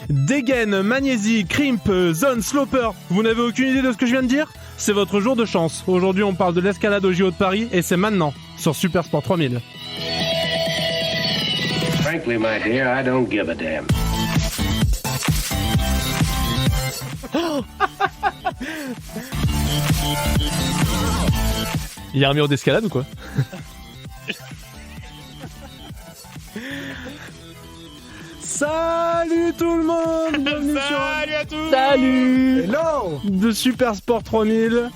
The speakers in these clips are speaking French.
Degen, Magnésie, Crimp, Zone, Sloper. Vous n'avez aucune idée de ce que je viens de dire ? C'est votre jour de chance. Aujourd'hui, on parle de l'escalade au JO de Paris et c'est maintenant sur Super Sport 3000. Frankly, my dear, I don't give a damn. Il y a un mur d'escalade ou quoi ? Salut tout le monde. Bienvenue Salut à tous. Salut. Hello De Super Sport 3000.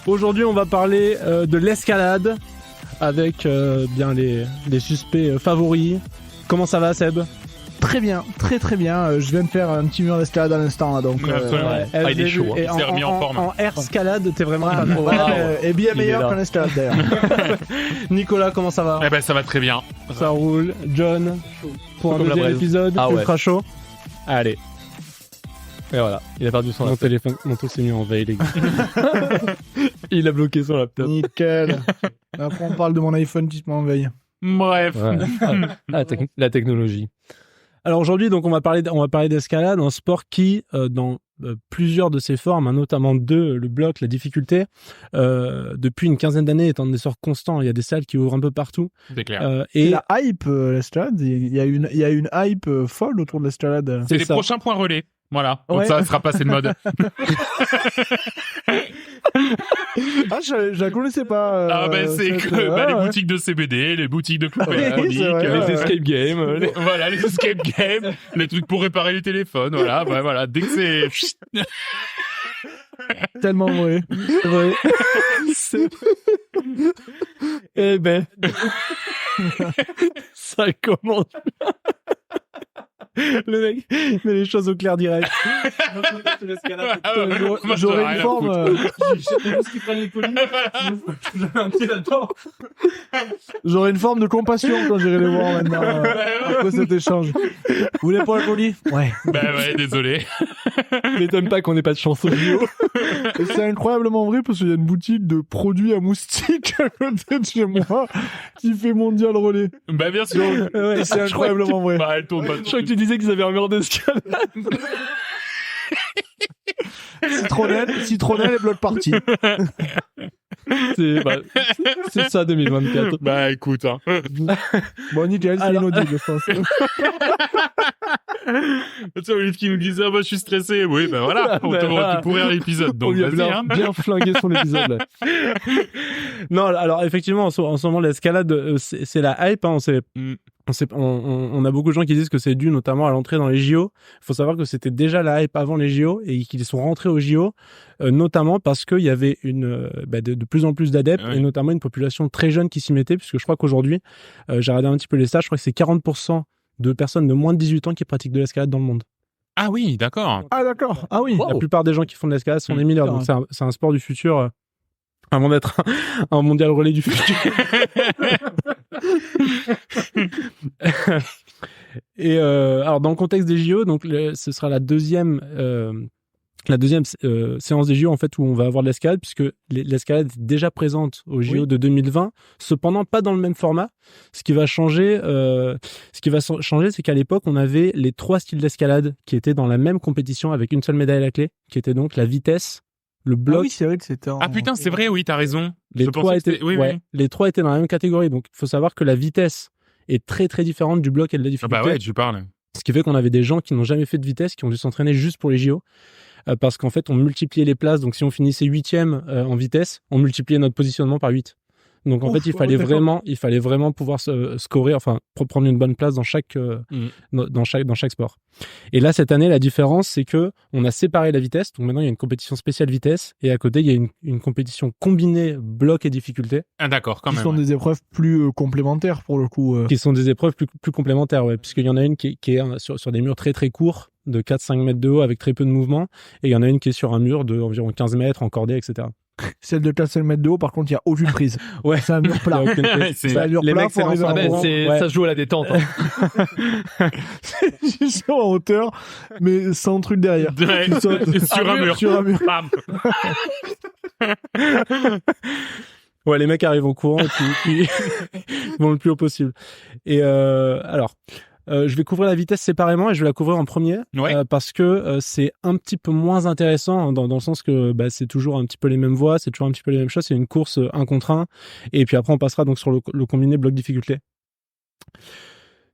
Aujourd'hui, on va parler de l'escalade avec bien les suspects favoris. Comment ça va, Seb ? Très bien, très bien. Je viens de faire un petit mur d'escalade à l'instant là, donc. Absolument. ouais. Ah, il est chaud, hein. Et Il s'est remis en forme. En air-scalade, t'es vraiment pas trop. Et bien Il est meilleur là. qu'un escalade d'ailleurs. Nicolas, comment ça va ? Eh ben, ça va très bien. Ça roule. John, pour un Comme la deuxième braise. épisode, Ah ouais. ultra chaud. Allez, Et voilà, il a perdu son mon laptop. téléphone, mon tout s'est mis en veille, les gars. Il a bloqué son laptop. Nickel. Après on parle de mon iPhone qui se met en veille. Bref. Ouais. La technologie. Alors aujourd'hui, donc on va parler d'escalade, un sport qui, dans plusieurs de ses formes, hein, notamment le bloc, la difficulté, depuis une quinzaine d'années est en essor constant. Il y a des salles qui ouvrent un peu partout. C'est clair. Et La hype, l'escalade, il y a une hype folle autour de l'escalade. C'est les ça. prochains points relais. Voilà. Donc Ouais. ça sera passé de mode. Ah, je la connaissais pas. Ah ben c'est cette- que ouais, les ouais. boutiques de CBD, les boutiques de club Ouais, aérobic, c'est vrai, Les ouais. escape games. voilà les escape games, les trucs pour réparer les téléphones. Voilà, bah voilà. Dès que c'est Tellement vrai. c'est vrai. Eh ben, ça commence. Le mec met les choses au clair direct. J'aurais une forme. J'aurais une forme de compassion quand j'irai les voir maintenant. Après cet échange. Vous voulez pas le colis ? Ouais. Ben ouais, désolé. M'étonne pas qu'on ait pas de chance au JO. Et c'est incroyablement vrai parce qu'il y a une boutique de produits à moustiques à côté de chez moi qui fait mondial relais. Ben bien sûr. Et c'est incroyablement vrai. Bah elle tourne pas. Je crois que tu disais qu'ils avaient un mur d'escalade. Citronnelle et bloc party. C'est ça 2024. Bah écoute, hein. Bon, nickel, c'est Alors- inaudible, je pense. Tu sais, Olive qui nous disait, ah bah je suis stressé. Oui, ben voilà, on te voilà. tu pourrais l'épisode. On Donc lui a vas-y, bien, hein. bien flingué son épisode là. Non, alors effectivement, en ce moment, l'escalade, c'est la hype. Hein, Mm. on a beaucoup de gens qui disent que c'est dû notamment à l'entrée dans les JO. Il faut savoir que c'était déjà la hype avant les JO et qu'ils sont rentrés aux JO, notamment parce qu'il y avait de plus en plus d'adeptes Ouais. et notamment une population très jeune qui s'y mettait, puisque je crois qu'aujourd'hui, j'ai regardé un petit peu les stats, je crois que c'est 40% de personnes de moins de 18 ans qui pratiquent de l'escalade dans le monde. Ah oui, d'accord. Ah, d'accord. Ah oui. Wow. La plupart des gens qui font de l'escalade sont des mineurs, donc putain. c'est un sport du futur. Avant d'être un mondial relais du futur. Et alors dans le contexte des JO, donc ce sera la deuxième séance des JO en fait où on va avoir de l'escalade, puisque l'escalade est déjà présente aux JO Oui. de 2020, cependant pas dans le même format. Ce qui va changer, c'est qu'à l'époque on avait les 3 styles d'escalade qui étaient dans la même compétition avec une seule médaille à la clé, qui était donc la vitesse, le Ah bloc. oui, c'est vrai que c'était en... Ah putain, c'est vrai, oui, t'as raison. Les Je trois, pensais que étaient, c'était- oui, ouais, oui. les 3 étaient dans la même catégorie. Donc, il faut savoir que la vitesse est très, très différente du bloc et de la Ah difficulté. bah ouais, tu parles. Ce qui fait qu'on avait des gens qui n'ont jamais fait de vitesse, qui ont dû s'entraîner juste pour les JO. Parce qu'en fait, on multipliait les places. Donc, si on finissait 8e en vitesse, on multipliait notre positionnement par 8. Donc, en Ouf, fait, il fallait vraiment pouvoir scorer, enfin, prendre une bonne place dans chaque sport. Et là, cette année, la différence, c'est que on a séparé la vitesse. Donc, maintenant, il y a une compétition spéciale vitesse. Et à côté, il y a une compétition combinée bloc et difficulté, Ah d'accord, quand Qui même. sont ouais. des épreuves plus complémentaires pour le coup. qui sont des épreuves plus complémentaires, ouais. Puisqu'il y en a une qui est sur des murs très, très courts, de 4-5 mètres de haut, avec très peu de mouvement. Et il y en a une qui est sur un mur de environ 15 mètres, en cordée, etc. Celle de 4 mètres de haut, par contre, il n'y a aucune prise. Ouais. C'est un mur plat. Il y a aucune prise. C'est- C'est un mur les plat, mecs, faut c'est arriver lanceur en à courant. Ouais. Ça se joue à la détente. Hein. Ils sont en hauteur, mais sans truc derrière. Ouais, Tu sautes. sur un mur. Sur un mur. Bam. Ouais, les mecs arrivent en courant et puis ils vont le plus haut possible. Et alors, Je vais couvrir la vitesse séparément et je vais la couvrir en premier parce que c'est un petit peu moins intéressant dans le sens que c'est toujours un petit peu les mêmes voies, c'est toujours un petit peu les mêmes choses, c'est une course 1 contre 1 et puis après on passera donc sur le combiné bloc difficulté.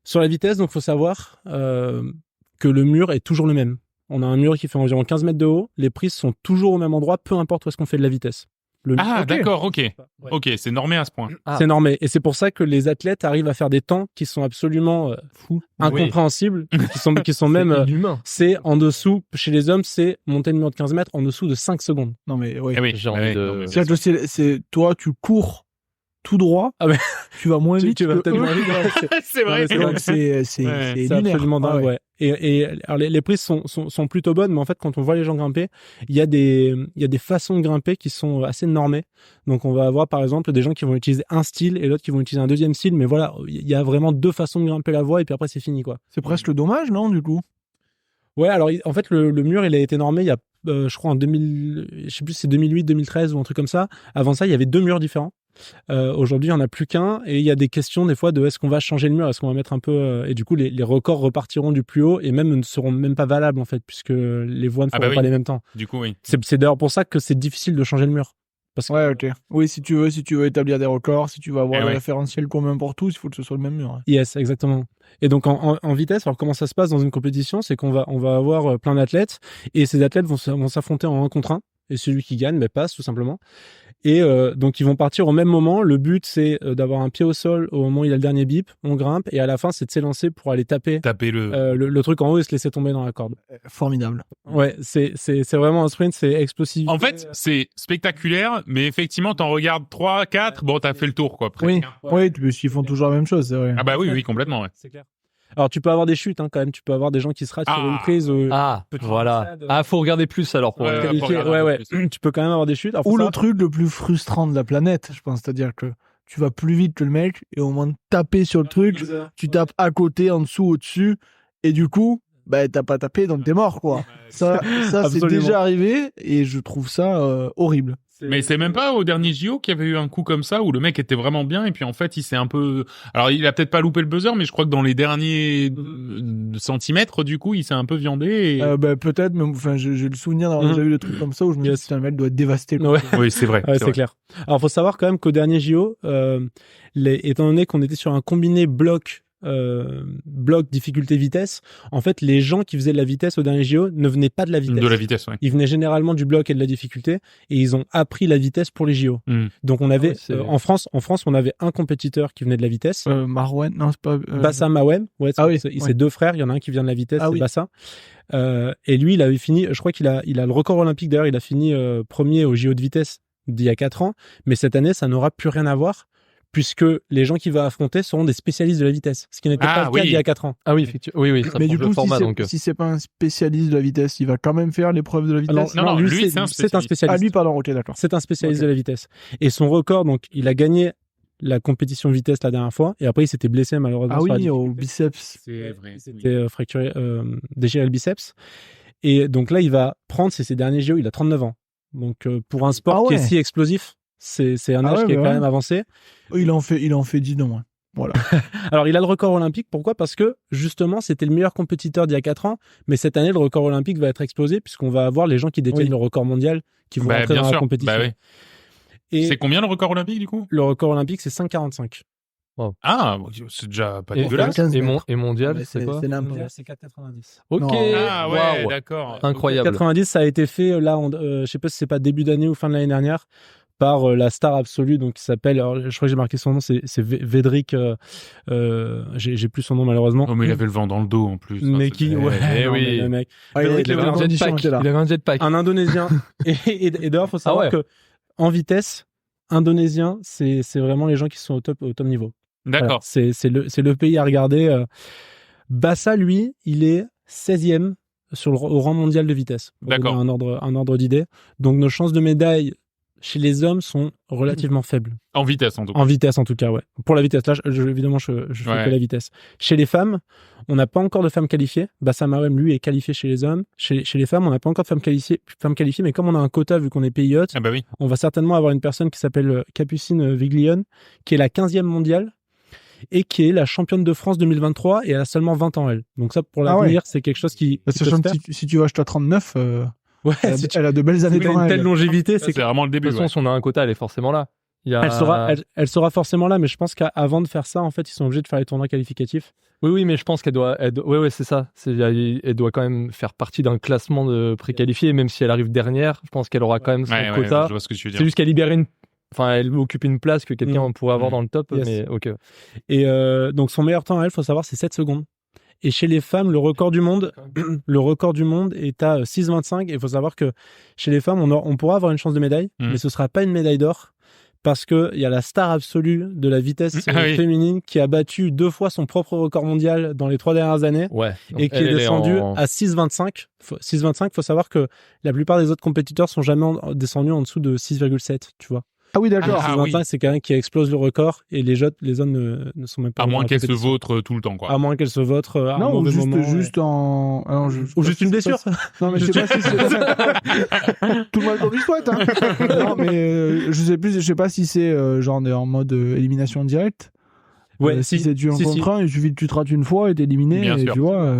Sur la vitesse, donc faut savoir que le mur est toujours le même. On a un mur qui fait environ 15 mètres de haut, les prises sont toujours au même endroit, peu importe où est-ce qu'on fait de la vitesse. D'accord, ok. Ouais. Ok, c'est normé à ce point. C'est normé. Et c'est pour ça que les athlètes arrivent à faire des temps qui sont absolument fous, incompréhensibles, qui sont même... inhumain. C'est en dessous, chez les hommes, c'est monter le mur de 15 mètres en dessous de 5 secondes. Non, mais ouais. Eh oui, J'ai envie de- C'est-à-dire que c'est toi, tu cours tout droit, tu vas moins vite. Tu vas que peut-être eux. moins vite. c'est vrai. Donc c'est C'est lunaire. absolument dingue, Ah ouais. ouais. Et alors les prises sont plutôt bonnes, mais en fait, quand on voit les gens grimper, il y a des façons de grimper qui sont assez normées. Donc, on va avoir, par exemple, des gens qui vont utiliser un style et l'autre qui vont utiliser un deuxième style. Mais voilà, il y a vraiment 2 façons de grimper la voie et puis après, c'est fini, quoi. C'est presque dommage, non, du coup? Ouais, alors, en fait, le mur, il a été normé il y a, je crois, en 2000, je sais plus si c'est 2008, 2013 ou un truc comme ça. Avant ça, il y avait 2 murs différents. Aujourd'hui, il n'y en a plus qu'un et il y a des questions des fois de est-ce qu'on va changer le mur, est-ce qu'on va mettre un peu et du coup les records repartiront du plus haut et même ne seront même pas valables en fait puisque les voies ne feront pas les mêmes temps. Du coup, oui. C'est d'ailleurs pour ça que c'est difficile de changer le mur. Parce que, Ouais, ok. Oui, si tu veux établir des records, si tu veux avoir Eh le ouais. référentiel commun pour tous, il faut que ce soit le même mur. hein. Yes, exactement. Et donc en vitesse, alors comment ça se passe dans une compétition, c'est qu'on va avoir plein d'athlètes et ces athlètes vont s'affronter en 1 contre 1 et celui qui gagne passe tout simplement. Et donc ils vont partir au même moment. Le but c'est d'avoir un pied au sol au moment où il a le dernier bip, on grimpe et à la fin c'est de s'élancer pour aller taper le truc en haut et se laisser tomber dans la corde. Formidable. Ouais, c'est vraiment un sprint, c'est explosif. En fait, c'est spectaculaire, mais effectivement, t'en regardes 3, 4, bon, t'as fait le tour, quoi. Oui, presque. oui, ils font toujours la même chose, c'est vrai. Ah bah oui, complètement, ouais. C'est clair. Alors tu peux avoir des chutes quand même, tu peux avoir des gens qui se ratent sur une prise. Ah, Petite voilà. glissade. Ah, faut regarder plus alors pour Ouais, qualifier. faut regarder un peu plus. Tu peux quand même avoir des chutes. Alors, faut Ou le savoir- truc le plus frustrant de la planète, je pense, c'est-à-dire que tu vas plus vite que le mec et au moment de taper sur le truc, tu tapes à côté, en dessous, au-dessus et du coup, t'as pas tapé donc t'es mort quoi. Ça c'est Absolument. déjà arrivé et je trouve ça horrible. Mais c'est même pas au dernier JO qu'il y avait eu un coup comme ça où le mec était vraiment bien et puis en fait il s'est un peu... Alors il a peut-être pas loupé le buzzer mais je crois que dans les derniers centimètres du coup il s'est un peu viandé et... Peut-être, mais enfin j'ai le souvenir d'avoir déjà vu des trucs comme ça où je me dis putain le mec doit être dévasté. quoi. Ouais. Oui c'est vrai. Ouais, c'est c'est vrai. clair. Alors, faut savoir quand même qu'au dernier JO, étant donné qu'on était sur un combiné bloc difficulté vitesse, en fait, les gens qui faisaient de la vitesse au dernier JO ne venaient pas de la vitesse. De la vitesse, ouais. Ils venaient généralement du bloc et de la difficulté et ils ont appris la vitesse pour les JO. Donc, on avait, en France, on avait un compétiteur qui venait de la vitesse. Marouane, non, c'est pas... Bassa Mawem. Ouais, c'est 2 frères. Il y en a un qui vient de la vitesse, c'est Bassa. Et lui, il avait fini, je crois qu'il a le record olympique d'ailleurs, il a fini premier au JO de vitesse d'il y a 4 ans. Mais cette année, ça n'aura plus rien à voir puisque les gens qu'il va affronter seront des spécialistes de la vitesse, ce qui n'était pas le cas il y a 4 ans. Ah oui, effectivement. Oui, ça mais change du coup, le format, si c'est pas un spécialiste de la vitesse, il va quand même faire l'épreuve de la vitesse. Non, lui, c'est un c'est un spécialiste. Ah, lui, pardon, ok, d'accord. C'est un spécialiste de la vitesse. Et son record, donc, il a gagné la compétition vitesse la dernière fois, et après, il s'était blessé, malheureusement. Ah sur la oui, au difficulté. biceps. C'est vrai. Il s'était fracturé, déchiré le biceps. Et donc là, il va prendre, c'est ses derniers JO, il a 39 ans. Donc, pour un sport qui est si explosif, c'est un âge qui est quand même avancé. Il en fait 10 de moins. Voilà. Alors, il a le record olympique. Pourquoi? Parce que, justement, c'était le meilleur compétiteur d'il y a 4 ans. Mais cette année, le record olympique va être explosé puisqu'on va avoir les gens qui détiennent le record mondial qui vont rentrer dans la compétition. Bah oui. Et c'est combien le record olympique, du coup? Le record olympique, c'est 5,45. Wow. Ah, c'est déjà pas dégueulasse. Et mondial, c'est quoi? C'est 4,90. Ok. Ah ouais, d'accord. Incroyable. 4,90, ça a été fait là, je sais pas si c'est pas début d'année ou fin de l'année dernière, par la star absolue, donc qui s'appelle, alors, je crois que j'ai marqué son nom, c'est Vedrick, j'ai plus son nom malheureusement. Oh mais il avait le vent dans le dos en plus. Mais qui, non, mais le mec. Il avait un jetpack. Un Indonésien. et d'ailleurs, faut savoir que en vitesse, Indonésien, c'est vraiment les gens qui sont au top niveau. D'accord. Voilà, c'est le pays à regarder. Bassa, lui, il est 16e au rang mondial de vitesse. D'accord. Un ordre d'idée. Donc nos chances de médaille chez les hommes sont relativement faibles. En vitesse, en tout cas. En vitesse, en tout cas, ouais. Pour la vitesse, là, évidemment, je fais que la vitesse. Chez les femmes, on n'a pas encore de femmes qualifiées. Bassa Mawem, lui, est qualifié chez les hommes. Chez les femmes, on n'a pas encore de femmes qualifiées, mais comme on a un quota, vu qu'on est pays hôte, oui. on va certainement avoir une personne qui s'appelle Capucine Viglione, qui est la 15e mondiale. et qui est la championne de France 2023 et elle a seulement 20 ans elle. Donc ça pour l'avenir, c'est quelque chose qui peut se faire. Si tu vas acheter à 39 ouais, elle a de belles années devant elle. Une telle longévité, c'est vraiment le début. De toute façon, si on a un quota, elle est forcément là. Elle sera forcément là, mais je pense qu'avant de faire ça, en fait, ils sont obligés de faire les tournois qualificatifs. Oui, mais je pense qu'elle doit, ouais, c'est ça. Elle doit quand même faire partie d'un classement de préqualifiés, même si elle arrive dernière. Je pense qu'elle aura quand même son quota. Je vois ce que tu veux dire. C'est juste qu'elle libère elle occupe une place que quelqu'un pourrait avoir dans le top, mais ok. Et donc son meilleur temps à elle, faut savoir, c'est 7 secondes. Et chez les femmes, le record du monde est à 6,25. Et il faut savoir que chez les femmes, on pourra avoir une chance de médaille, mais ce sera pas une médaille d'or. Parce que il y a la star absolue de la vitesse féminine qui a battu 2 fois son propre record mondial dans les 3 dernières années et qui est descendu à 6,25. 6,25, faut savoir que la plupart des autres compétiteurs sont jamais descendus en dessous de 6,7, tu vois. Ah oui, d'accord. 6,25, c'est quelqu'un qui explose le record et les hommes ne sont même pas. À moins qu'elle se vautre tout le temps, quoi. À moins qu'elle se vautre à un mauvais moment. Ou juste une blessure. Non, mais je sais pas si c'est tout le monde qu'on lui souhaite. Hein. Non, mais je sais pas si c'est genre en mode élimination directe. Ouais, si c'est du 1 contre 1, il suffit que tu te rates une fois et t'es éliminé. Bien et sûr. tu vois,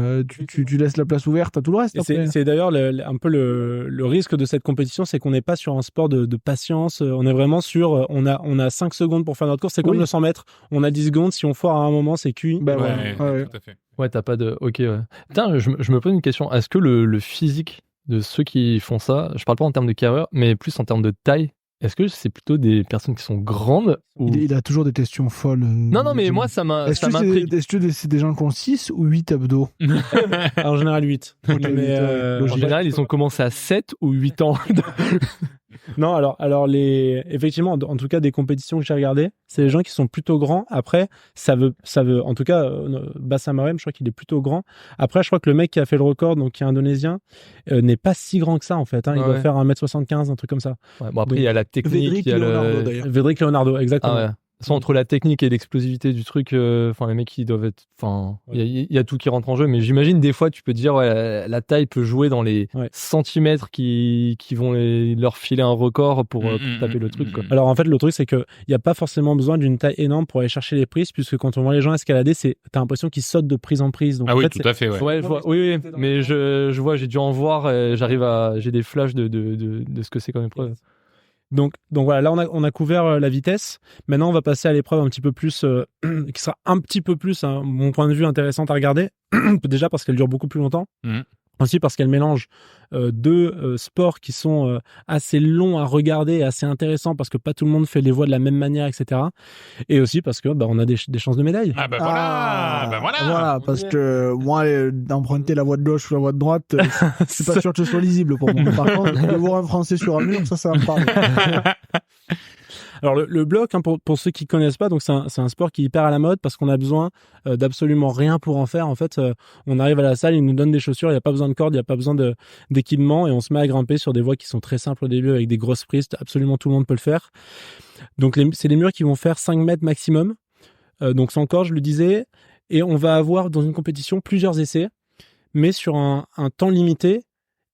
tu laisses la place ouverte à tout le reste. C'est d'ailleurs un peu le risque de cette compétition, c'est qu'on n'est pas sur un sport de patience. On est vraiment sur, on a 5 secondes pour faire notre course. C'est comme le 100 mètres. On a 10 secondes. Si on foire à un moment, c'est cuit. Tout à fait. Ouais, t'as pas de. Ok, ouais. Putain, je me pose une question. Est-ce que le physique de ceux qui font ça, je parle pas en termes de carrure, mais plus en termes de taille, est-ce que c'est plutôt des personnes qui sont grandes ou... Il a toujours des questions folles. Non, mais moi, ça m'intrigue. Est-ce que c'est des gens qui ont 6 ou 8 abdos? En général, 8. En général, ils ont commencé à 7 ou 8 ans. Non, alors effectivement, en tout cas, des compétitions que j'ai regardées, c'est les gens qui sont plutôt grands. Après, ça veut, en tout cas, Bassam Arem, je crois qu'il est plutôt grand. Après, je crois que le mec qui a fait le record, donc qui est indonésien, n'est pas si grand que ça, en fait. Hein. Il doit faire 1m75, un truc comme ça. Ouais, bon, après, il y a la technique. Védric Leonardo, exactement. Ah ouais. Entre la technique et l'explosivité du truc, les mecs ils doivent être, il y a tout qui rentre en jeu, mais j'imagine des fois tu peux te dire la taille peut jouer dans les centimètres qui vont leur filer un record pour taper le truc, quoi. Alors en fait le truc c'est que il y a pas forcément besoin d'une taille énorme pour aller chercher les prises, puisque quand on voit les gens escalader, t'as l'impression qu'ils sautent de prise en prise. Donc, oui, tout à fait. Ouais, je vois, oui, mais je vois, j'ai dû en voir, j'ai des flashs de ce que c'est comme épreuve. Donc voilà, là on a couvert la vitesse. Maintenant on va passer à l'épreuve un petit peu plus qui sera un petit peu plus, mon point de vue, intéressante à regarder. Déjà parce qu'elle dure beaucoup plus longtemps. Aussi parce qu'elle mélange deux sports qui sont assez longs à regarder et assez intéressants parce que pas tout le monde fait les voies de la même manière, etc. Et aussi parce que on a des chances de médaille. Voilà, parce que moi, d'emprunter la voie de gauche ou la voie de droite, je suis pas sûr que ce soit lisible pour moi. Par contre, de voir un Français sur un mur, ça me parle. Alors le bloc, pour ceux qui connaissent pas, donc c'est un sport qui est hyper à la mode parce qu'on a besoin d'absolument rien pour en faire. En fait, on arrive à la salle, ils nous donnent des chaussures, il n'y a pas besoin de cordes, il n'y a pas besoin d'équipement et on se met à grimper sur des voies qui sont très simples au début avec des grosses prises. Absolument tout le monde peut le faire. Donc c'est des murs qui vont faire 5 mètres maximum. Donc sans corde, je le disais. Et on va avoir dans une compétition plusieurs essais, mais sur un temps limité.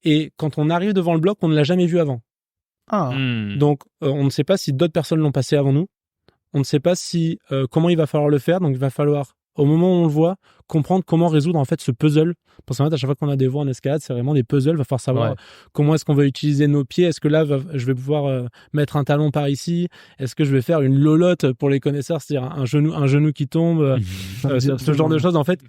Et quand on arrive devant le bloc, on ne l'a jamais vu avant. Donc on ne sait pas si d'autres personnes l'ont passé avant nous. On ne sait pas si comment il va falloir le faire. Donc il va falloir, au moment où on le voit, comprendre comment résoudre en fait ce puzzle. Parce qu'en fait, à chaque fois qu'on a des voies en escalade, c'est vraiment des puzzles. Il va falloir savoir comment est-ce qu'on va utiliser nos pieds. Est-ce que là, je vais pouvoir mettre un talon par ici? Est-ce que je vais faire une lolotte pour les connaisseurs, c'est-à-dire un genou qui tombe, ce genre de choses en fait.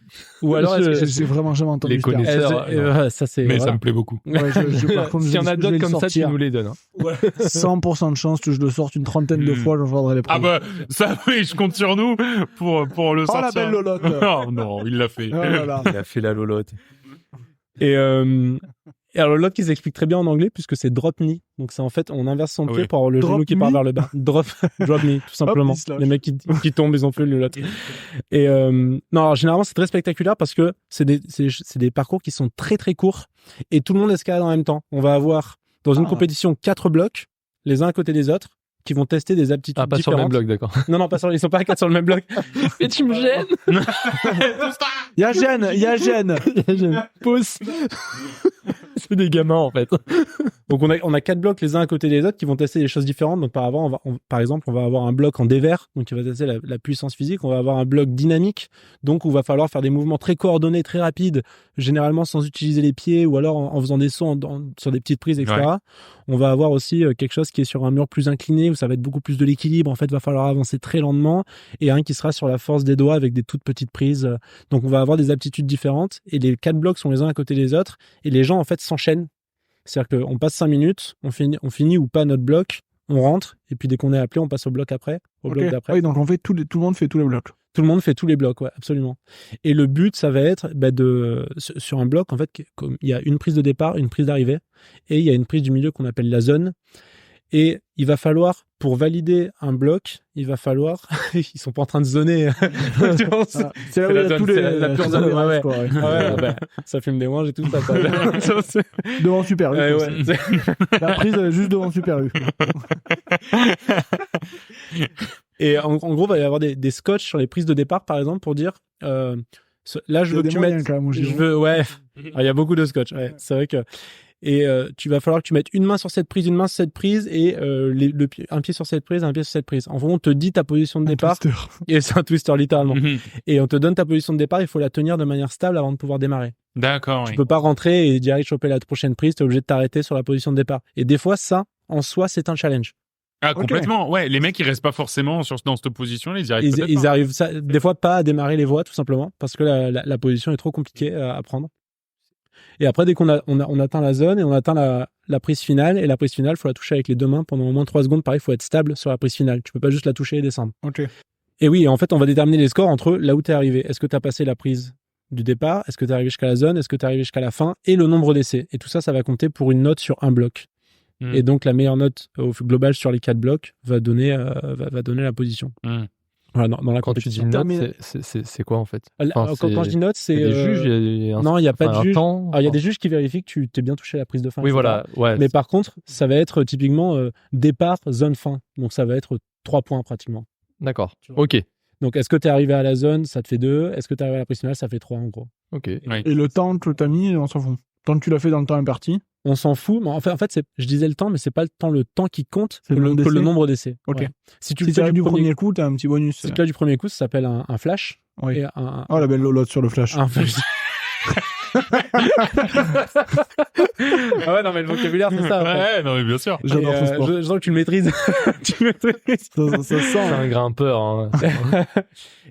Ou alors, j'ai vraiment jamais entendu les connaisseurs. Ça c'est. Mais ça me plaît beaucoup. Par contre, s'il y en a d'autres comme ça, tu nous les donnes. Hein. 100% de chance que je le sorte une trentaine de fois, j'en vendrai les prix. Ça oui, je compte sur nous pour le sortir. Oh la belle lolotte. Non, il l'a fait. Oh là là. Il a fait la lolotte. Et alors l'autre qui s'explique très bien en anglais puisque c'est drop knee. Donc c'est en fait on inverse son pied pour avoir le genou qui part vers le bas. Drop knee tout simplement. Les mecs qui tombent, ils ont fait le lot. Et non, alors généralement c'est très spectaculaire parce que c'est des parcours qui sont très très courts et tout le monde escalade en même temps. On va avoir dans une compétition 4 blocs les uns à côté des autres qui vont tester des aptitudes différentes. Pas sur le même bloc, d'accord. Non, ils sont pas à 4 sur le même bloc. Mais tu me gênes. Il y a gêne. Pousse. C'est des gamins, en fait. Donc on a 4 blocs les uns à côté des autres qui vont tester des choses différentes. Donc par exemple, on va avoir un bloc en dévers, donc qui va tester la puissance physique. On va avoir un bloc dynamique, donc où il va falloir faire des mouvements très coordonnés, très rapides, généralement sans utiliser les pieds ou alors en faisant des sauts sur des petites prises, etc. Ouais. On va avoir aussi quelque chose qui est sur un mur plus incliné où ça va être beaucoup plus de l'équilibre. En fait, il va falloir avancer très lentement, et un qui sera sur la force des doigts avec des toutes petites prises. Donc on va avoir des aptitudes différentes, et les 4 blocs sont les uns à côté des autres, et les gens en fait s'enchaînent. C'est-à-dire qu'on passe 5 minutes, on finit ou pas notre bloc, on rentre, et puis dès qu'on est appelé, on passe au bloc après, bloc d'après. Oui, donc tout le monde fait tous les blocs. Tout le monde fait tous les blocs, ouais, absolument. Et le but, ça va être sur un bloc, en fait, il y a une prise de départ, une prise d'arrivée, et il y a une prise du milieu qu'on appelle la zone. Et il va falloir, pour valider un bloc, ils sont pas en train de zoner. C'est là où il y a tous la pure zone. Ça fume des manches et tout ça. Devant Super U. La prise, elle est juste devant Super U. Et en gros, il va y avoir des scotch sur les prises de départ, par exemple, pour dire, là, je veux que tu mettes, il y a beaucoup de scotch, ouais. C'est vrai que, et tu vas falloir que tu mettes une main sur cette prise, une main sur cette prise, et un pied sur cette prise, un pied sur cette prise. En gros, on te dit ta position de départ. Et c'est un twister, littéralement. Et on te donne ta position de départ, il faut la tenir de manière stable avant de pouvoir démarrer. D'accord, Tu peux pas rentrer et direct choper la prochaine prise, t'es obligé de t'arrêter sur la position de départ. Et des fois, ça, en soi, c'est un challenge. Ah, complètement. Ouais, les mecs, ils restent pas forcément dans cette position-là, ils arrivent des fois pas à démarrer les voies, tout simplement, parce que la position est trop compliquée à prendre. Et après, dès qu'on on atteint la zone et on atteint la prise finale, et la prise finale, il faut la toucher avec les deux mains pendant au moins 3 secondes. Pareil, il faut être stable sur la prise finale. Tu peux pas juste la toucher et descendre. Ok. Et oui, en fait, on va déterminer les scores entre là où tu es arrivé. Est-ce que tu as passé la prise du départ? Est-ce que tu es arrivé jusqu'à la zone? Est-ce que tu es arrivé jusqu'à la fin? Et le nombre d'essais. Et tout ça, ça va compter pour une note sur un bloc. Et donc, la meilleure note au global sur les 4 blocs va donner la position. Voilà, dans la quand tu dis note, c'est quoi en fait? Quand je dis note, c'est des juges. Non, il n'y a pas de juge. Il y a des juges juges qui vérifient que tu t'es bien touché à la prise de fin. Oui, voilà. Ouais, mais par contre, ça va être typiquement départ, zone, fin. Donc ça va être 3 points pratiquement. D'accord. Ok. Donc est-ce que tu es arrivé à la zone, ça te fait 2. Est-ce que tu es arrivé à la prise finale, ça fait 3 en gros. Ok. Oui. Et le temps que tu as mis, on s'en fout. Tant que tu l'as fait dans le temps imparti. On s'en fout, mais en fait je disais le temps, mais c'est pas le temps qui compte, que le nombre d'essais. Ok. Ouais. Si tu le fais du premier coup, t'as un petit bonus. Si tu l'as du premier coup, ça s'appelle un flash. Oui. La belle lolotte sur le flash. Un flash. Ah ouais, non, mais le vocabulaire, c'est ça. Ouais, non, mais bien sûr. J'adore ce sport. Je sens que tu le maîtrises. Ça sent. C'est un grimpeur. Hein.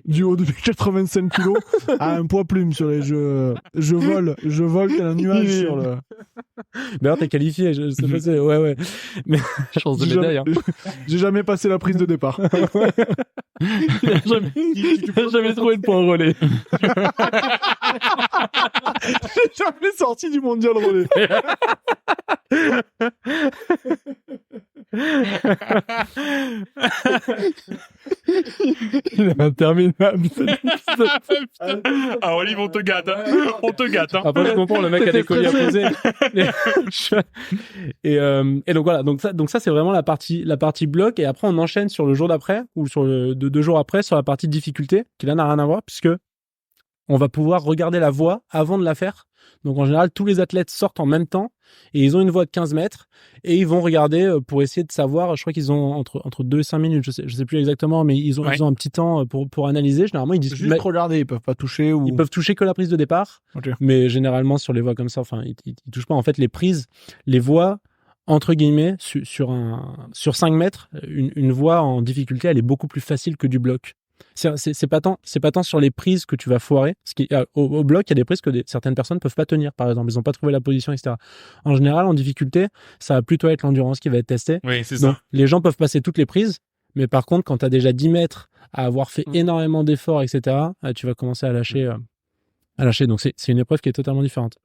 Du haut de 85 kilos à un poids plume sur les jeux. Je vole tel un nuage sur le. D'ailleurs, t'es qualifié. Je sais pas si... Ouais. Mais chance de médaille. J'ai jamais passé la prise de départ. Il a jamais trouvé le point relais. J'ai jamais sorti du mondial relais. Il est interminable. Ah, Olive, on te gâte. On te gâte. Après, je comprends, le mec a des colis à poser. Et donc voilà. Donc ça, c'est vraiment la partie bloc. Et après, on enchaîne sur le jour d'après ou sur le 2 jours après sur la partie difficulté, qui là n'a rien à voir puisque on va pouvoir regarder la voie avant de la faire. Donc en général, tous les athlètes sortent en même temps et ils ont une voie de 15 mètres et ils vont regarder pour essayer de savoir. Je crois qu'ils ont entre 2 et 5 minutes, je sais plus exactement, mais ils ont un petit temps pour analyser. Généralement, ils disent juste regarder, ils peuvent pas toucher ou ils peuvent toucher que la prise de départ. Okay. Mais généralement sur les voies comme ça, enfin ils touchent pas. En fait, les voies entre guillemets sur 5 mètres, une voie en difficulté, elle est beaucoup plus facile que du bloc. C'est pas tant sur les prises que tu vas foirer. Au bloc, il y a des prises que certaines personnes peuvent pas tenir, par exemple. Ils n'ont pas trouvé la position, etc. En général, en difficulté, ça va plutôt être l'endurance qui va être testée. Oui, c'est donc, ça. Les gens peuvent passer toutes les prises, mais par contre, quand tu as déjà 10 mètres à avoir fait énormément d'efforts, etc., tu vas commencer à lâcher. Donc c'est une épreuve qui est totalement différente.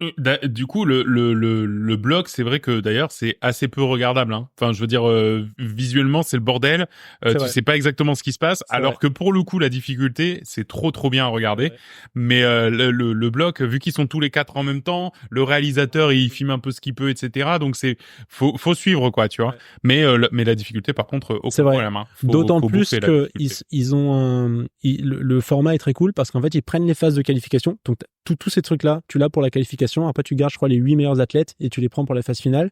Du coup, le bloc, c'est vrai que d'ailleurs c'est assez peu regardable. Hein. Enfin, je veux dire, visuellement c'est le bordel. Tu sais pas exactement ce qui se passe. Alors que pour le coup, la difficulté, c'est trop bien à regarder. Ouais. Mais le bloc, vu qu'ils sont tous les 4 en même temps, le réalisateur il filme un peu ce qu'il peut, etc. Donc faut suivre quoi, tu vois. Ouais. Mais la difficulté, par contre, aucun problème. Hein. D'autant plus que ils ont le format est très cool parce qu'en fait ils prennent les phases de qualification. Donc tous ces trucs-là, tu l'as pour la qualification. Après, tu gardes, je crois, les 8 meilleurs athlètes et tu les prends pour la phase finale.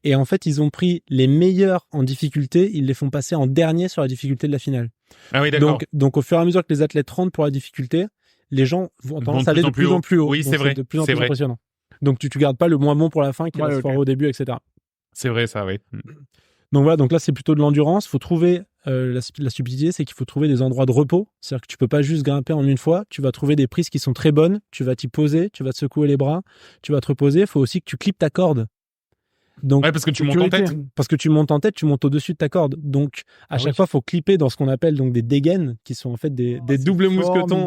Et en fait, ils ont pris les meilleurs en difficulté, ils les font passer en dernier sur la difficulté de la finale. Ah oui, d'accord. Donc, au fur et à mesure que les athlètes rentrent pour la difficulté, les gens vont tendance à aller de plus en plus haut. Oui, c'est vrai. De plus en plus impressionnant. Donc, tu gardes pas le moins bon pour la fin qui va se faire au début, etc. C'est vrai, ça, oui. Donc voilà, donc là, c'est plutôt de l'endurance. Faut trouver, la subtilité, c'est qu'il faut trouver des endroits de repos. C'est-à-dire que tu peux pas juste grimper en une fois. Tu vas trouver des prises qui sont très bonnes. Tu vas t'y poser, tu vas te secouer les bras, tu vas te reposer. Il faut aussi que tu clips ta corde. Donc, parce que tu montes en tête. Parce que tu montes en tête, tu montes au-dessus de ta corde. Donc, à chaque fois, faut clipper dans ce qu'on appelle donc des dégaines, qui sont en fait des doubles mousquetons.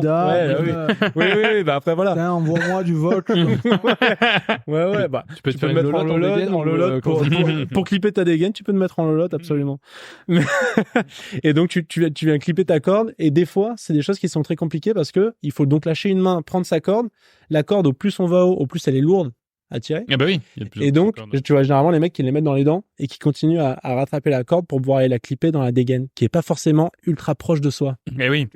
Oui, bah après voilà. Envoie-moi du vote. ouais, bah tu peux te mettre en lolotte pour clipper ta dégaine, tu peux te mettre en lolotte absolument. Et donc tu viens clipper ta corde et des fois, c'est des choses qui sont très compliquées parce que il faut donc lâcher une main, prendre sa corde. La corde, au plus on va haut, au plus elle est lourde à tirer. Ah bah oui. Et donc, tu vois généralement les mecs qui les mettent dans les dents et qui continuent à rattraper la corde pour pouvoir aller la clipper dans la dégaine, qui est pas forcément ultra proche de soi. Mais oui.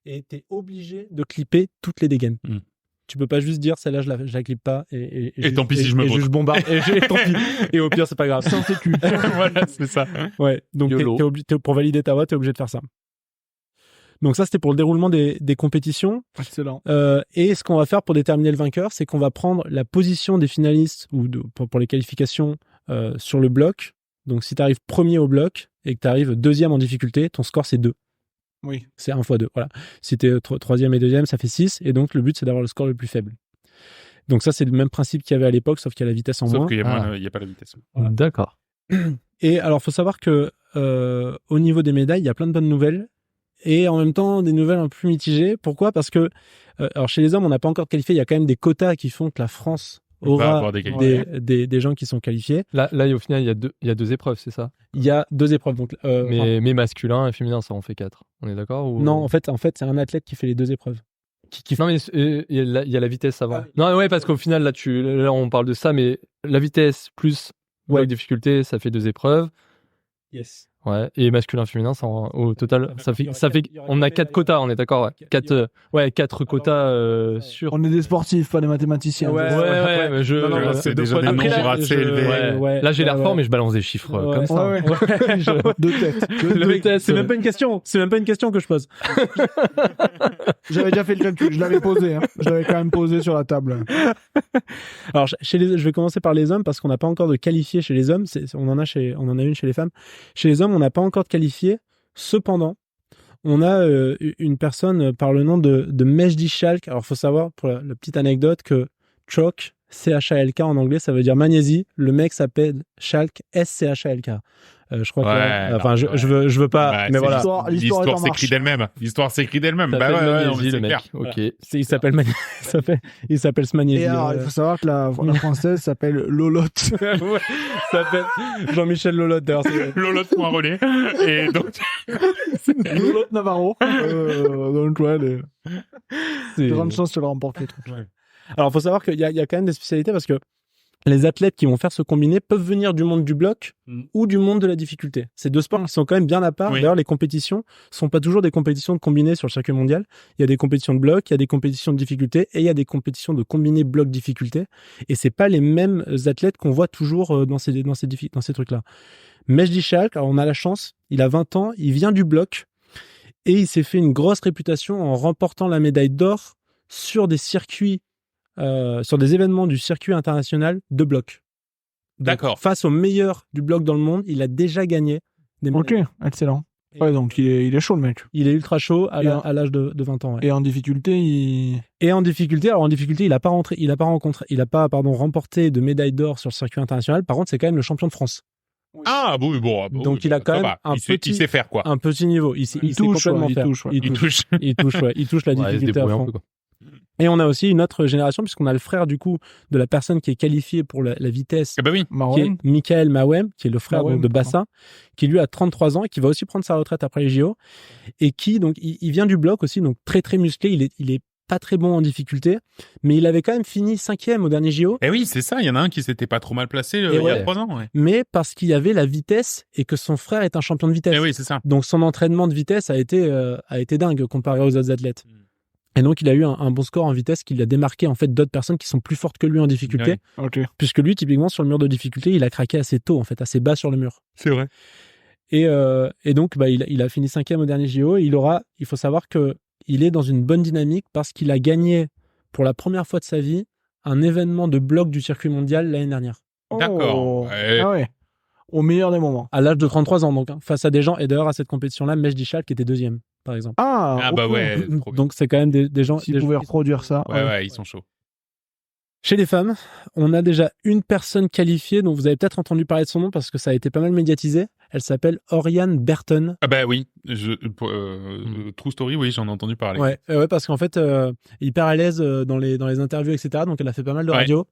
Et t'es obligé de clipper toutes les dégaines. Tu peux pas juste dire celle-là je la clippe pas et tant pis si je me juste bombarde et tant pis. Et au pire c'est pas grave. Sans sécu. Voilà, c'est ça. Ouais. Donc t'es obligé, pour valider ta voix, t'es obligé de faire ça. Donc ça, c'était pour le déroulement des compétitions. Excellent. Et ce qu'on va faire pour déterminer le vainqueur, c'est qu'on va prendre la position des finalistes ou pour les qualifications sur le bloc. Donc si tu arrives premier au bloc et que tu arrives deuxième en difficulté, ton score c'est 2. Oui. C'est 1 x 2. Voilà. Si tu es troisième et deuxième, ça fait 6. Et donc le but, c'est d'avoir le score le plus faible. Donc ça, c'est le même principe qu'il y avait à l'époque, sauf qu'il y a la vitesse en moins. Sauf qu'il y a pas la vitesse. Voilà. D'accord. Et alors, faut savoir que au niveau des médailles, il y a plein de bonnes nouvelles. Et en même temps, des nouvelles un peu mitigées. Pourquoi ? Parce que, alors chez les hommes, on n'a pas encore qualifié. Il y a quand même des quotas qui font que la France aura des gens qui sont qualifiés. Là, au final, il y a 2 épreuves, c'est ça ? Il y a 2 épreuves. Donc, mais masculin et féminin, ça en fait 4. On est d'accord ou... Non, en fait, c'est un athlète qui fait les 2 épreuves. Non, mais il y a la vitesse avant. Non, ouais, parce qu'au final, là, on parle de ça, mais la vitesse plus la difficulté, ça fait 2 épreuves. Yes. Ouais, et masculin féminin, ça au total, ça fait on a 4 quotas, on est d'accord, 4 quotas sur. On est des sportifs, pas des mathématiciens. Ouais, mais c'est déjà des nombres assez élevés. Là, j'ai l'air fort, mais je balance des chiffres comme ça. De tête. C'est même pas une question. C'est même pas une question que je pose. J'avais déjà fait le calcul. Je l'avais posé. Je l'avais quand même posé sur la table. Alors, je vais commencer par les hommes parce qu'on n'a pas encore de qualifiés chez les hommes. On en a une chez les femmes. Chez les hommes, on n'a pas encore de qualifié. Cependant, on a une personne par le nom de Mejdi Schalk. Alors, il faut savoir, pour la petite anecdote, que Chalk, C-H-A-L-K en anglais, ça veut dire magnésie. Le mec s'appelle Schalk, S-C-H-A-L-K. Je crois que je veux pas, mais voilà. L'histoire s'écrit d'elle-même. L'histoire s'écrit d'elle-même. Bah ouais, c'est clair. Ok. Il s'appelle Magnésie. Et alors, il faut savoir que la française s'appelle Lolotte. Ouais, s'appelle Jean-Michel Lolotte, d'ailleurs. Lolotte.relais. Et donc. Lolotte Navarro. Donc, ouais, grande chance de le remporter. Alors, il faut savoir qu'il y a quand même des spécialités parce que les athlètes qui vont faire ce combiné peuvent venir du monde du bloc ou du monde de la difficulté. C'est 2 sports qui sont quand même bien à part. Oui. D'ailleurs, les compétitions sont pas toujours des compétitions de combiné sur le circuit mondial. Il y a des compétitions de bloc, il y a des compétitions de difficulté et il y a des compétitions de combiné bloc-difficulté. Et c'est pas les mêmes athlètes qu'on voit toujours dans ces trucs-là. Mejdi Schalk, alors on a la chance, il a 20 ans, il vient du bloc et il s'est fait une grosse réputation en remportant la médaille d'or sur des circuits sur des événements du circuit international de bloc. D'accord. Face aux meilleurs du bloc dans le monde, il a déjà gagné des médailles. Ok, excellent. Ouais, donc il est chaud le mec. Il est ultra chaud à l'âge de 20 ans. Ouais. Et en difficulté, il a pas remporté de médaille d'or sur le circuit international. Par contre, c'est quand même le champion de France. Oui. Ah bon. Donc il a quand même il sait faire quoi. Un petit niveau. Il touche la difficulté à fond. Et on a aussi une autre génération, puisqu'on a le frère, du coup, de la personne qui est qualifiée pour la vitesse, qui est Michael Mawem, qui est le frère de Bassa, qui lui a 33 ans et qui va aussi prendre sa retraite après les JO. Et qui, donc, il vient du bloc aussi, donc très, très musclé. Il est pas très bon en difficulté, mais il avait quand même fini 5e au dernier JO. Et oui, c'est ça. Il y en a un qui s'était pas trop mal placé il y a 3 ans. Ouais. Mais parce qu'il y avait la vitesse et que son frère est un champion de vitesse. Et oui, c'est ça. Donc, son entraînement de vitesse a été dingue comparé aux autres athlètes. Et donc, il a eu un bon score en vitesse qui l'a démarqué en fait d'autres personnes qui sont plus fortes que lui en difficulté. Oui. Okay. Puisque lui, typiquement, sur le mur de difficulté, il a craqué assez tôt, en fait, assez bas sur le mur. C'est vrai. Et donc, il a fini 5e au dernier JO. Il faut savoir que il est dans une bonne dynamique parce qu'il a gagné pour la première fois de sa vie un événement de bloc du circuit mondial l'année dernière. D'accord. Ouais. Ah ouais. Au meilleur des moments. À l'âge de 33 ans, donc, face à des gens. Et d'ailleurs, à cette compétition-là, Mejdi Chal qui était 2e, par exemple. Ah bah ouais. Donc, c'est quand même des gens. S'ils pouvaient reproduire ça. Ouais, ils sont chauds. Chez les femmes, on a déjà une personne qualifiée, dont vous avez peut-être entendu parler de son nom parce que ça a été pas mal médiatisé. Elle s'appelle Oriane Berton. Ah bah oui, True Story, oui, j'en ai entendu parler. Ouais, parce qu'en fait, hyper à l'aise dans les interviews, etc. Donc elle a fait pas mal de radio.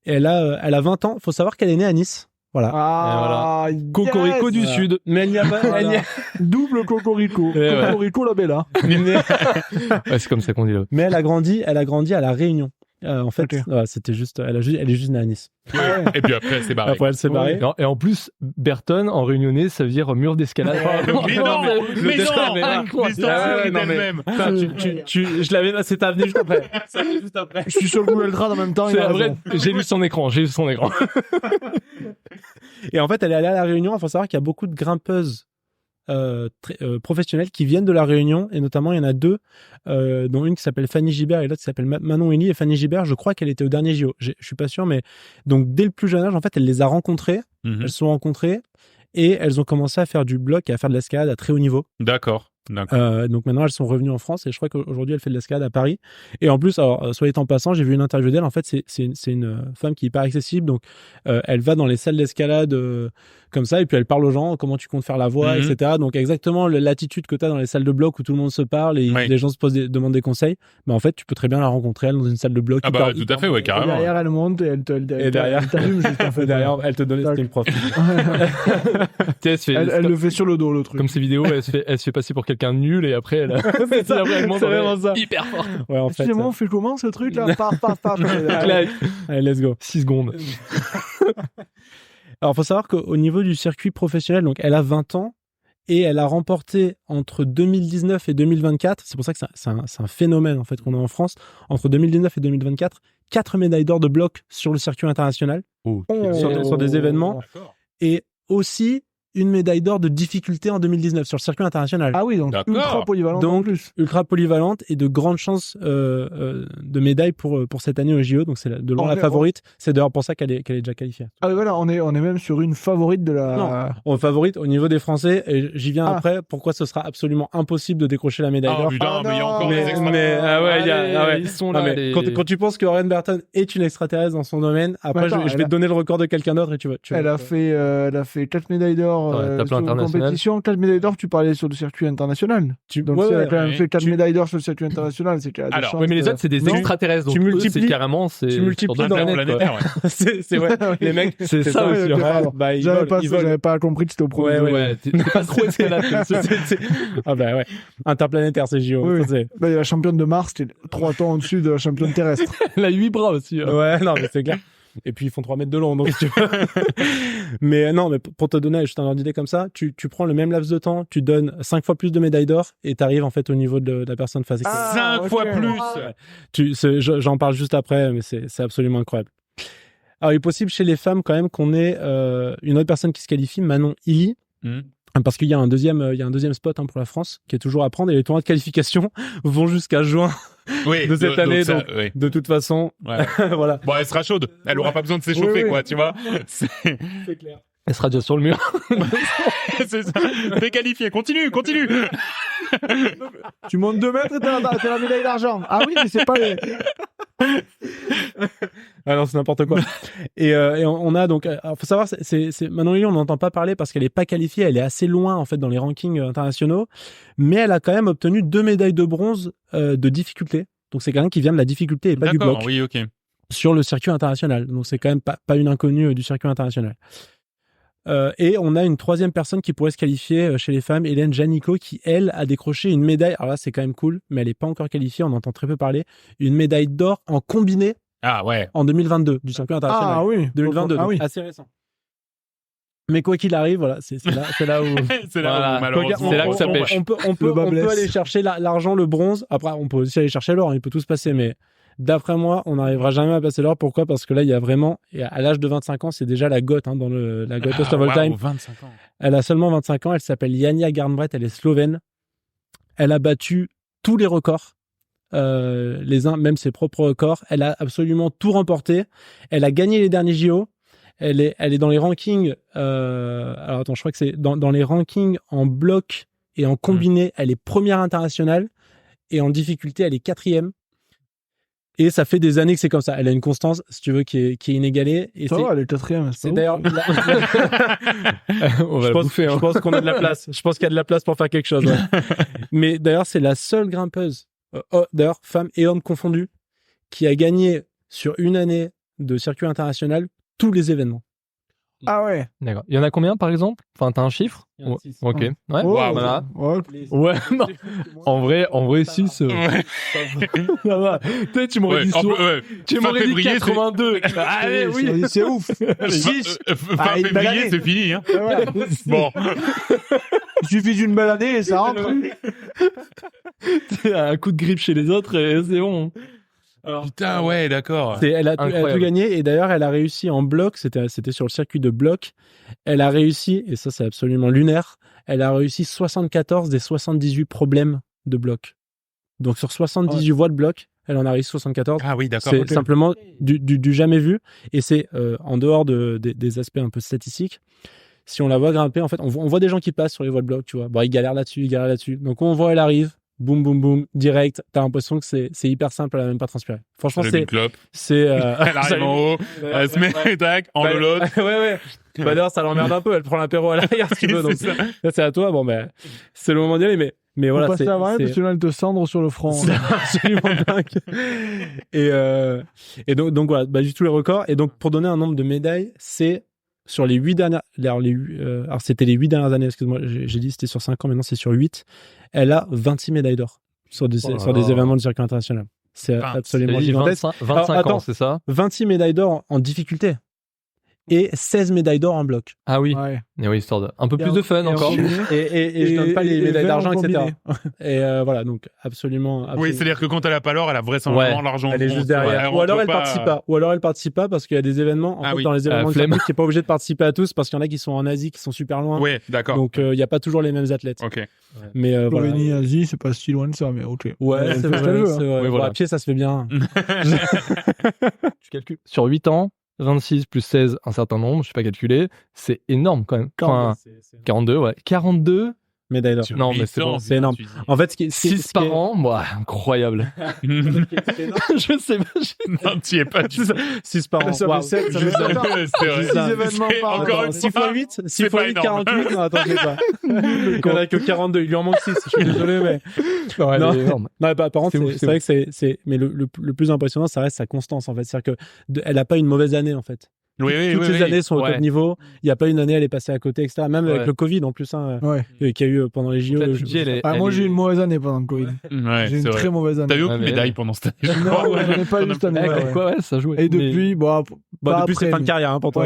Et elle a 20 ans. Faut savoir qu'elle est née à Nice. Voilà. Ah, Cocorico du Sud. Mais elle n'y a pas. Double Cocorico. Cocorico la Bella. C'est comme ça qu'on dit là. Mais elle a grandi à La Réunion. En fait, c'était juste, elle est juste née à Nice. Et puis après, elle s'est barrée. Après, elle s'est barrée. Et en plus, Berton, en réunionnais, ça veut dire mur d'escalade. Mais non, je l'avais, c'était venu juste après. Je suis sur Google Trad en même temps. C'est vrai, j'ai lu son écran. Et en fait, elle est allée à La Réunion. Il faut savoir qu'il y a beaucoup de grimpeuses professionnelles qui viennent de La Réunion, et notamment il y en a deux, dont une qui s'appelle Fanny Gibert et l'autre qui s'appelle Manon Elie. Et Fanny Gibert, je crois qu'elle était au dernier JO, je suis pas sûr, mais donc dès le plus jeune âge, en fait, elle les a rencontrées, elles se sont rencontrées et elles ont commencé à faire du bloc et à faire de l'escalade à très haut niveau. D'accord. Donc maintenant elles sont revenues en France et je crois qu'aujourd'hui elle fait de l'escalade à Paris. Et en plus, alors soit étant passant, j'ai vu une interview d'elle. En fait, c'est une femme qui est hyper accessible, donc elle va dans les salles d'escalade comme ça, et puis elle parle aux gens comment tu comptes faire la voie, etc. Donc exactement l'attitude que tu as dans les salles de bloc où tout le monde se parle et les gens demandent des conseils. Mais en fait, tu peux très bien la rencontrer elle dans une salle de bloc. Ah bah tout à fait, ouais, carrément. Et derrière elle monte et derrière derrière elle te donne c'était une prof. Elle le fait sur le dos, le truc. Comme ces vidéos, elle se fait passer pour quelqu'un de nul et après elle vraiment ça. Hyper fort. Ouais, en fait. On fait comment ce truc là? Paf. Allez, let's go. 6 secondes. Alors, faut savoir qu'au niveau du circuit professionnel, donc elle a 20 ans et elle a remporté entre 2019 et 2024. C'est pour ça que c'est un phénomène en fait qu'on a en France. Entre 2019 et 2024, 4 médailles d'or de bloc sur le circuit international, sur des événements, et aussi une médaille d'or de difficulté en 2019 sur le circuit international. Ah oui, donc ultra polyvalente en plus. Ultra polyvalente et de grandes chances de médailles pour cette année au JO. Donc c'est de loin la favorite. C'est d'ailleurs pour ça qu'elle est déjà qualifiée. Ah oui, voilà, on est même sur une favorite de la... Non, on favorite au niveau des Français, et j'y viens après, pourquoi ce sera absolument impossible de décrocher la médaille d'or. Putain, mais il y a encore des extraterrestres. Ils sont là. Quand tu penses que Oriane Berton est une extraterrestre dans son domaine, après je vais te donner le record de quelqu'un d'autre et tu vas. Elle a fait 4 médailles d'or sur une compétition. 4 médailles d'or, tu parlais sur le circuit international. Donc si elle a quand même fait 4 médailles d'or sur le circuit international, c'est qu'elle a des chances. Mais les autres, c'est des extraterrestres. Donc tu multiplies carrément, tu multiplies dans planétaire. C'est vrai. Les mecs, c'est ça aussi. J'avais pas compris que c'était au premier. Ouais, t'es pas trop escalade. Ah bah ouais. Interplanétaire, c'est JO. La championne de Mars, c'était 3 temps au-dessus de la championne terrestre. Elle a 8 bras aussi. Ouais, non, mais c'est clair. Et puis ils font 3 mètres de long, donc tu vois. Mais non, mais pour te donner juste un ordre d'idée comme ça, tu prends le même laps de temps, tu donnes 5 fois plus de médailles d'or et t'arrives en fait au niveau de la personne face. 5 fois plus. J'en parle juste après, mais c'est absolument incroyable. Alors il est possible chez les femmes quand même qu'on ait une autre personne qui se qualifie, Manon Elie. Parce qu'il y a un deuxième spot pour la France qui est toujours à prendre, et les tournois de qualification vont jusqu'à juin de cette année. Donc, de toute façon, voilà. Bon, elle sera chaude. Elle aura pas besoin de s'échauffer, quoi, tu vois. C'est clair. Elle sera déjà sur le mur. C'est ça. T'es qualifié. Continue. Tu montes 2 mètres et t'as la médaille d'argent. Ah oui, mais c'est pas les... Ah non, c'est n'importe quoi. Et on a donc, faut savoir, c'est Manon Elie, on n'entend pas parler parce qu'elle est pas qualifiée, elle est assez loin en fait dans les rankings internationaux, mais elle a quand même obtenu 2 médailles de bronze de difficulté. Donc c'est quelqu'un qui vient de la difficulté et pas du bloc. Oui, ok. Sur le circuit international. Donc c'est quand même pas une inconnue du circuit international. Et on a une 3e personne qui pourrait se qualifier chez les femmes, Hélène Janico, qui elle a décroché une médaille. Alors là c'est quand même cool, mais elle est pas encore qualifiée, on entend très peu parler. Une médaille d'or en combiné. Ah ouais. En 2022 du circuit international. Ah oui. 2022, donc assez récent. Mais quoi qu'il arrive, voilà, c'est là où c'est là Voilà. où malheureusement C'est là que ça pêche. on peut aller chercher l'argent, le bronze. Après, on peut aussi aller chercher l'or. Il peut tout se passer, mais d'après moi, on n'arrivera jamais à passer l'or. Pourquoi ? Parce que là, il y a vraiment, et à l'âge de 25 ans, c'est déjà la GOAT dans la GOATest of all time. 25 ans. Elle a seulement 25 ans. Elle s'appelle Janja Garnbret. Elle est slovène. Elle a battu tous les records. Même ses propres records. Elle a absolument tout remporté. Elle a gagné les derniers JO. Elle est dans les rankings. Alors attends, je crois que c'est dans les rankings en bloc et en combiné. Elle est première internationale et en difficulté, elle est 4e. Et ça fait des années que c'est comme ça. Elle a une constance, si tu veux, qui est inégalée. Et ça va, elle est 4e. C'est d'ailleurs. Je pense qu'on a de la place. Je pense qu'il y a de la place pour faire quelque chose. Ouais. Mais d'ailleurs, c'est la seule grimpeuse, d'ailleurs, femmes et hommes confondus, qui a gagné sur une année de circuit international tous les événements. Ah ouais. D'accord. Il y en a combien, par exemple ? Enfin, t'as un chiffre ? Il y en a 6. Ok. Ouais. Wow, Voilà. Ouais. Non. En vrai, 6. Ça va. Peut-être tu m'aurais dit tu m'aurais dit 82. Allez, oui. C'est ouf. 6. Fin février, c'est fini. Hein. Ouais. Bon. Il suffit d'une belle année et ça rentre. Un coup de grippe chez les autres et c'est bon. Alors, putain, ouais, d'accord. Elle a tout gagné et d'ailleurs elle a réussi en bloc, c'était sur le circuit de bloc, elle a réussi, et ça c'est absolument lunaire, elle a réussi 74 des 78 problèmes de bloc. Donc sur 78 voies de bloc, elle en a réussi 74. Ah oui, d'accord. C'est simplement du jamais vu, et c'est en dehors des aspects un peu statistiques. Si on la voit grimper, en fait, on voit des gens qui passent sur les voies de bloc, tu vois. Bon, ils galèrent là-dessus. Donc on voit elle arrive. Boum, boum, boum, direct. T'as l'impression que c'est hyper simple, elle a même pas transpiré. Franchement, elle arrive en haut, elle se met, tac, en l'autre. Ouais. Bah d'ailleurs, ça l'emmerde un peu, elle prend l'apéro à l'arrière, si tu veux. Donc, ça, c'est à toi. Bon, ben, c'est le moment d'y aller, mais voilà. Faut passer à vrai, parce que là, elle te cendre sur le front. C'est absolument dingue. Et donc voilà, du tous les records. Et donc, pour donner un nombre de médailles, c'est sur les 8 dernières, alors c'était les 8 dernières années, excuse-moi, j'ai dit c'était sur 5 ans, maintenant c'est sur 8. Elle a 26 médailles d'or sur des événements de circuit international. C'est absolument gigantesque. 25 ans, c'est ça ? 26 médailles d'or en difficulté et 16 médailles d'or en bloc. Ah oui. Ouais. Et oui, histoire de un peu plus de fun encore. Et je donne pas les médailles d'argent, etc. Et voilà, donc absolument. Oui, c'est-à-dire que quand elle a pas l'or, elle a vraisemblablement l'argent. Elle est juste derrière. Ou alors elle participe pas. Ou alors elle participe pas parce qu'il y a des événements. En fait, dans les événements, qui n'est pas obligé de participer à tous parce qu'il y en a qui sont en Asie, qui sont super loin. Oui, d'accord. Donc il y a pas toujours les mêmes athlètes. Ok. Mais Slovénie, Asie, c'est pas si loin de ça, mais ok. Ouais, c'est vrai. Oui, voilà. À pied, ça se fait bien. Tu calcules. Sur 8 ans. 26 plus 16, un certain nombre, je sais pas calculer, c'est énorme quand même. 42, ouais. 42 médailles d'or. Non, mais c'est énorme. En fait, 6 par an, incroyable. Je sais pas. Non, tu y es pas. 6 par an. Ça fait 7, ça fait 6 événements par an. Encore 6 x 8, 6 x 8, 48. Non, attends, je sais pas. Il n'y en a que 42. Il lui en manque 6. Je suis désolé, mais. Non, par contre, c'est vrai que c'est. Mais le plus impressionnant, ça reste sa constance, en fait. C'est-à-dire qu'elle n'a pas une mauvaise année, en fait. Toutes ces années sont au top niveau. Il n'y a pas une année, elle est passée à côté, etc. Même avec le Covid en plus, qu'il y a eu pendant les JO. Moi, j'ai eu une mauvaise année pendant le Covid. J'ai une très mauvaise année. T'as eu aucune médaille pendant cette année? Non, j'en ai pas eu cette année. Ça joue. Et depuis, depuis c'est fin de carrière pour toi.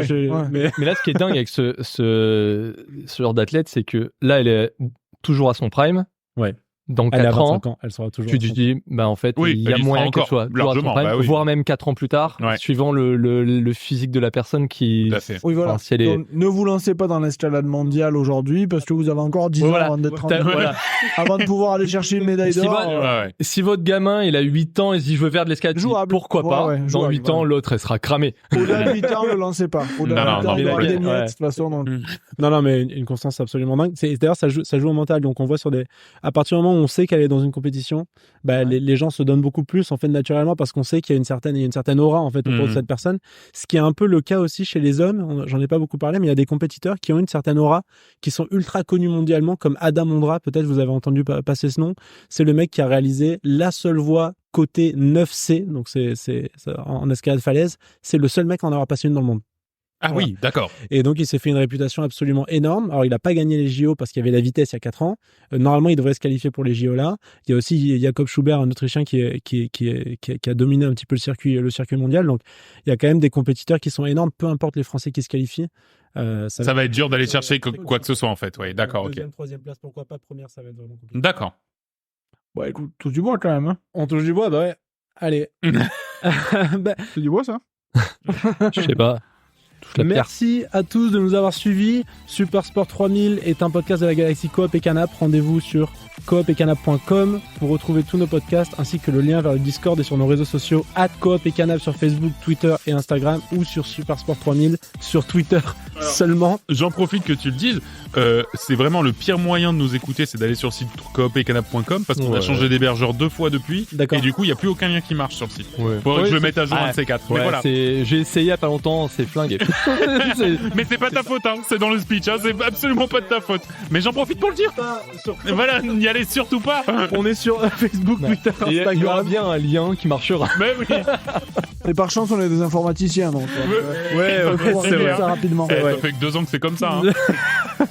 Mais là, ce qui est dingue avec ce genre d'athlète, c'est que là, elle est toujours à son prime. Ouais. Dans 4 ans, elle sera toujours. Tu te dis, en fait, il y a moyen qu'elle soit largement, voire même 4 ans plus tard, suivant le physique de la personne qui. Oui, voilà. Si donc, ne vous lancez pas dans l'escalade mondiale aujourd'hui parce que vous avez encore 10 ans avant d'être avant de pouvoir aller chercher une médaille d'or. Si votre gamin, il a 8 ans et se dit, je veux faire de l'escalade, pourquoi pas? Dans 8 ans, l'autre, elle sera cramée. Au-delà de 8 ans, ne le lancez pas. Au-delà de 8 ans, il y aura des miettes, de toute façon. Non, mais une constance absolument dingue. D'ailleurs, ça joue au mental. Donc, on voit à partir du moment où on sait qu'elle est dans une compétition, les gens se donnent beaucoup plus en fait naturellement parce qu'on sait qu'il y a une certaine aura en fait autour de cette personne. Ce qui est un peu le cas aussi chez les hommes. J'en ai pas beaucoup parlé, mais il y a des compétiteurs qui ont une certaine aura, qui sont ultra connus mondialement, comme Adam Ondra. Peut-être vous avez entendu passer ce nom. C'est le mec qui a réalisé la seule voie côté 9C, donc c'est en escalade falaise. C'est le seul mec à en avoir passé une dans le monde. Ah voilà. Oui, d'accord. Et donc, il s'est fait une réputation absolument énorme. Alors, il n'a pas gagné les JO parce qu'il y avait la vitesse il y a 4 ans. Normalement, il devrait se qualifier pour les JO là. Il y a aussi Jakob Schubert, un Autrichien qui a dominé un petit peu le circuit mondial. Donc, il y a quand même des compétiteurs qui sont énormes, peu importe les Français qui se qualifient. Ça va être dur d'aller chercher quoi que ce soit en fait. Ouais, d'accord, ok. Deuxième, troisième place, pourquoi pas. Première, ça va être vraiment compliqué. D'accord. Bon, écoute, touche du bois quand même. Hein. On touche du bois, bah ouais. Allez. C'est du bois ça? Je sais pas. Merci à tous de nous avoir suivis. Super Sport 3000 est un podcast de la galaxie Coop et Canap. Rendez-vous sur coopetcanap.com pour retrouver tous nos podcasts ainsi que le lien vers le Discord et sur nos réseaux sociaux @coop et Canap sur Facebook, Twitter et Instagram ou sur Super Sport 3000 sur Twitter seulement. J'en profite que tu le dises. C'est vraiment le pire moyen de nous écouter, c'est d'aller sur le site coopetcanap.com parce qu'on a changé d'hébergeur 2 fois depuis. D'accord. Et du coup, il n'y a plus aucun lien qui marche sur le site. Ouais. Faudrait que je le mette à jour un de ces 4. Ouais, Mais voilà. j'ai essayé il y a pas longtemps, c'est flingué. Mais c'est pas ta faute, hein. C'est dans le speech, hein. C'est absolument pas de ta faute. Mais j'en profite pour le dire. Et voilà, n'y allez surtout pas. On est sur Facebook, Twitter, Il y aura Instagram. bien un lien qui marchera. Mais oui. Et par chance, on est des informaticiens, donc. Ouais, faut c'est régler vrai. ça rapidement. Ça Ouais. fait que 2 ans que c'est comme ça. Hein.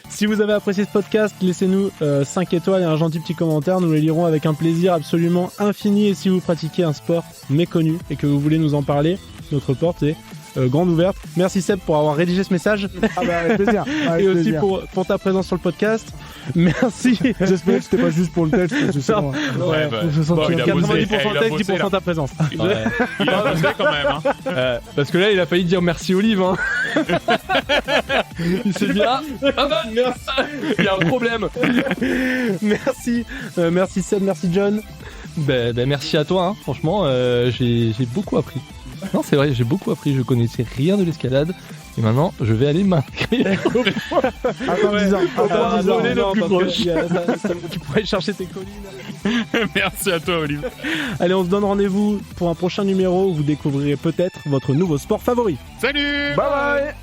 Si vous avez apprécié ce podcast, laissez-nous 5 étoiles et un gentil petit commentaire. Nous les lirons avec un plaisir absolument infini. Et si vous pratiquez un sport méconnu et que vous voulez nous en parler, notre porte est grande ouverte. Merci Seb pour avoir rédigé ce message. Ah bah, avec plaisir. Avec Et aussi plaisir. pour ta présence sur le podcast. Merci. J'espère que c'était pas juste pour le texte, parce que c'est bon. Ouais, bah, Je sens bon, qu'il il a 90% bossé, texte, il a 10% bossé, ta présence. Il a bossé quand même. Hein. Parce que là, il a failli dire merci Olive. Hein. Il s'est dit merci. Il y a un problème. Merci. Merci Seb, merci John. Ben, merci à toi. Hein. Franchement, j'ai beaucoup appris. Non, c'est vrai, j'ai beaucoup appris. Je connaissais rien de l'escalade. Et maintenant, je vais aller m'inscrire. Attends 10 ans. Attends 10 ans. abonné le plus proche. Tu pourrais chercher tes collines. Merci à toi, Olive. Allez, on se donne rendez-vous pour un prochain numéro où vous découvrirez peut-être votre nouveau sport favori. Salut. Bye bye.